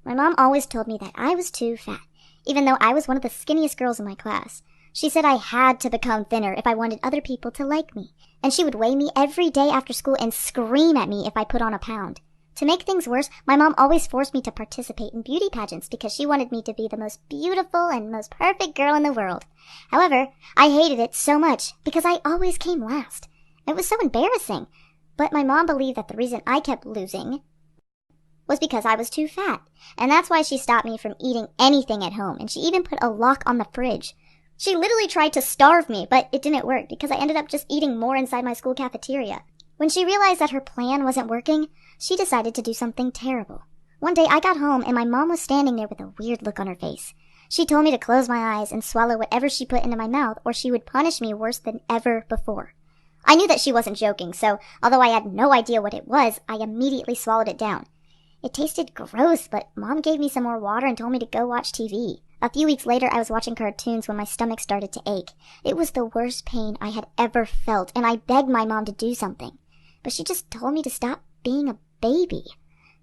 My mom always told me that I was too fat, even though I was one of the skinniest girls in my class. She said I had to become thinner if I wanted other people to like me, and she would weigh me every day after school and scream at me if I put on a pound. To make things worse, my mom always forced me to participate in beauty pageants because she wanted me to be the most beautiful and most perfect girl in the world. However, I hated it so much because I always came last. It was so embarrassing. But my mom believed that the reason I kept losing was because I was too fat, and that's why she stopped me from eating anything at home, and she even put a lock on the fridge. She literally tried to starve me, but it didn't work because I ended up just eating more inside my school cafeteria. When she realized that her plan wasn't working, she decided to do something terrible. One day I got home and my mom was standing there with a weird look on her face. She told me to close my eyes and swallow whatever she put into my mouth or she would punish me worse than ever before. I knew that she wasn't joking, so although I had no idea what it was, I immediately swallowed it down. It tasted gross, but Mom gave me some more water and told me to go watch TV. A few weeks later, I was watching cartoons when my stomach started to ache. It was the worst pain I had ever felt, and I begged my mom to do something. But she just told me to stop being a baby.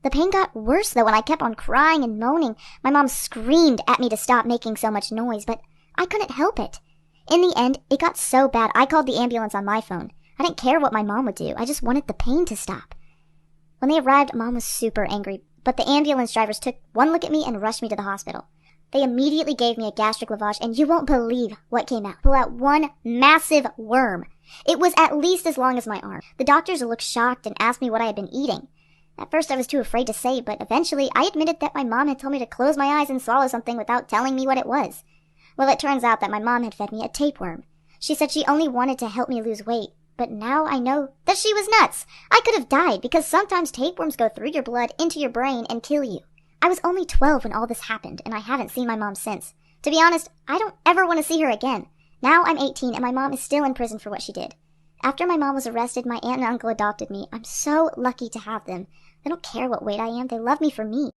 The pain got worse, though, when I kept on crying and moaning. My mom screamed at me to stop making so much noise, but I couldn't help it. In the end, it got so bad, I called the ambulance on my phone. I didn't care what my mom would do. I just wanted the pain to stop. When they arrived, Mom was super angry, but the ambulance drivers took one look at me and rushed me to the hospital. They immediately gave me a gastric lavage, and you won't believe what came out. Pull out one massive worm. It was at least as long as my arm. The doctors looked shocked and asked me what I had been eating. At first I was too afraid to say, but eventually I admitted that my mom had told me to close my eyes and swallow something without telling me what it was. Well, it turns out that my mom had fed me a tapeworm. She said she only wanted to help me lose weight, but now I know that she was nuts. I could have died because sometimes tapeworms go through your blood into your brain and kill you. I was only 12 when all this happened, and I haven't seen my mom since. To be honest, I don't ever want to see her again. Now I'm 18 and my mom is still in prison for what she did. After my mom was arrested, my aunt and uncle adopted me. I'm so lucky to have them. They don't care what weight I am. They love me for me.